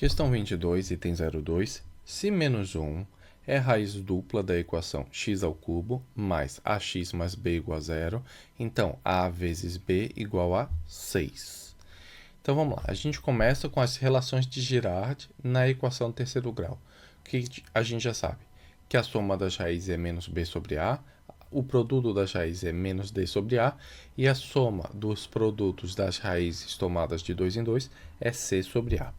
Questão 22, item 02. Se menos 1 é raiz dupla da equação x ao cubo mais ax mais b igual a zero, então a vezes b igual a 6. Então vamos lá, a gente começa com as relações de Girard na equação do terceiro grau. O que a gente já sabe? Que a soma das raízes é menos b sobre a, o produto das raízes é menos d sobre a, e a soma dos produtos das raízes tomadas de 2 em 2 é c sobre a.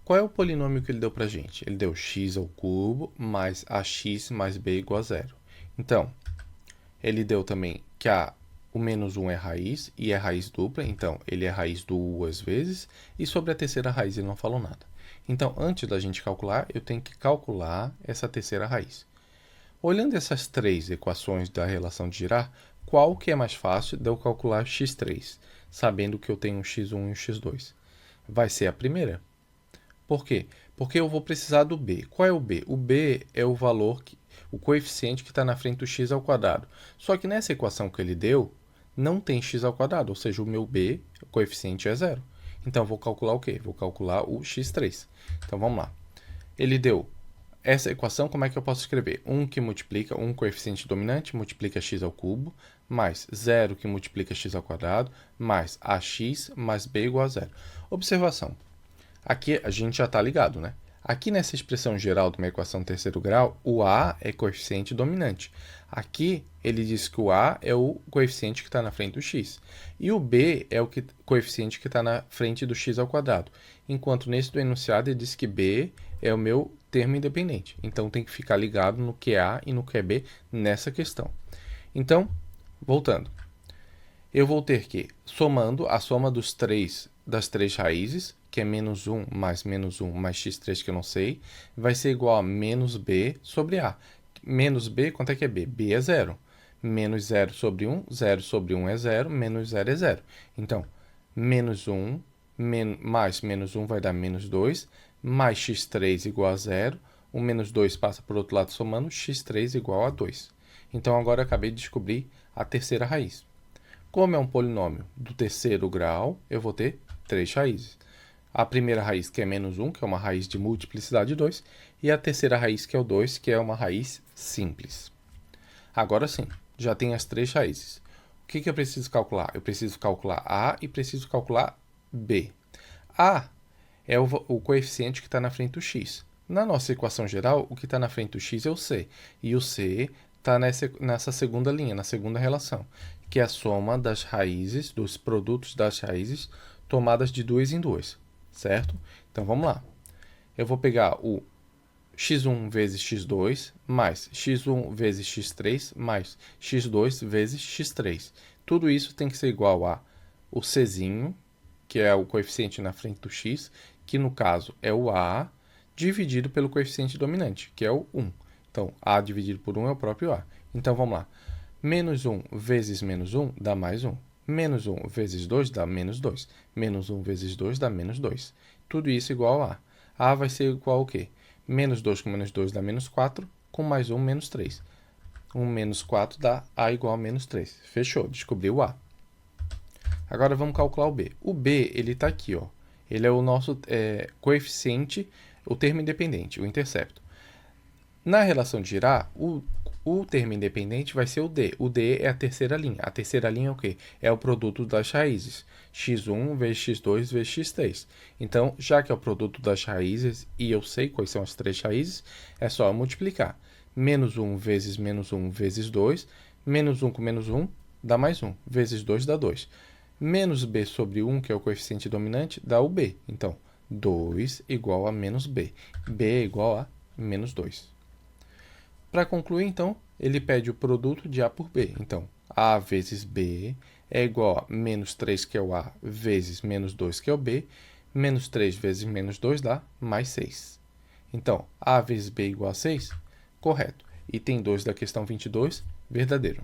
Qual é o polinômio que ele deu para a gente? Ele deu x ao cubo mais ax mais b igual a zero. Então, ele deu também que o menos 1 é raiz, e é raiz dupla, então ele é raiz duas vezes, e sobre a terceira raiz ele não falou nada. Então, antes da gente calcular, eu tenho que calcular essa terceira raiz. Olhando essas três equações da relação de Girard, qual que é mais fácil de eu calcular x3, sabendo que eu tenho um x1 e um x2? Vai ser a primeira. Por quê? Porque eu vou precisar do b. Qual é o b? O b é o valor, o coeficiente que está na frente do x ao quadrado. Só que nessa equação que ele deu, não tem x ao quadrado, ou seja, o meu b, o coeficiente é zero. Então, eu vou calcular o quê? Vou calcular o x3. Então, vamos lá. Ele deu essa equação, como é que eu posso escrever? 1 que multiplica, um coeficiente dominante, multiplica x ao cubo, mais 0 que multiplica x ao quadrado, mais ax mais b igual a zero. Observação. Aqui a gente já está ligado, né? Aqui nessa expressão geral de uma equação de terceiro grau, o a é coeficiente dominante. Aqui ele diz que o a é o coeficiente que está na frente do x. E o b é o coeficiente que está na frente do x ao quadrado. Enquanto nesse do enunciado ele diz que b é o meu termo independente. Então tem que ficar ligado no que é a e no que é b nessa questão. Então, voltando. Eu vou ter que, somando a soma das três raízes, que é menos 1 mais x3 que eu não sei, vai ser igual a menos b sobre a. Menos b, quanto é que é b? b é zero. Menos 0 sobre 1 é 0, menos 0 é 0. Então, menos 1 mais menos 1 vai dar menos 2, mais x3 igual a 0, o menos 2 passa por outro lado somando, x3 igual a 2. Então, agora eu acabei de descobrir a terceira raiz. Como é um polinômio do terceiro grau, eu vou ter três raízes. A primeira raiz, que é menos 1, que é uma raiz de multiplicidade 2, e a terceira raiz, que é o 2, que é uma raiz simples. Agora sim, já tem as três raízes. O que eu preciso calcular? Eu preciso calcular a e preciso calcular b. A é o coeficiente que está na frente do x. Na nossa equação geral, o que está na frente do x é o c, e o c está nessa segunda linha, na segunda relação, que é a soma das raízes, dos produtos das raízes tomadas de 2 em 2, certo? Então, vamos lá. Eu vou pegar o x1 vezes x2, mais x1 vezes x3, mais x2 vezes x3. Tudo isso tem que ser igual a o czinho, que é o coeficiente na frente do x, que no caso é o a, dividido pelo coeficiente dominante, que é o 1. Então, a dividido por 1 é o próprio a. Então, vamos lá. Menos 1 vezes menos 1 dá mais 1. Menos 1 vezes 2 dá menos 2. Menos 1 vezes 2 dá menos 2. Tudo isso igual a a. A vai ser igual ao quê? Menos 2 com menos 2 dá menos 4, com mais 1, menos 3. 1 menos 4 dá a igual a menos 3. Fechou, descobriu o a. Agora vamos calcular o b. O b, ele está aqui, ó. Ele é o nosso coeficiente, o termo independente, o intercepto. Na relação de Girard, o termo independente vai ser o d. O d é a terceira linha. A terceira linha é o quê? É o produto das raízes. x1 vezes x2 vezes x3. Então, já que é o produto das raízes e eu sei quais são as três raízes, é só eu multiplicar. Menos 1 vezes menos 1 vezes 2. Menos 1 com menos 1 dá mais 1. Vezes 2 dá 2. Menos b sobre 1, que é o coeficiente dominante, dá o b. Então, 2 igual a menos b. b é igual a menos 2. Para concluir, então, ele pede o produto de a por b. Então, a vezes b é igual a menos 3, que é o a, vezes menos 2, que é o b. Menos 3 vezes menos 2 dá mais 6. Então, a vezes b igual a 6, correto. Item 2 da questão 22, verdadeiro.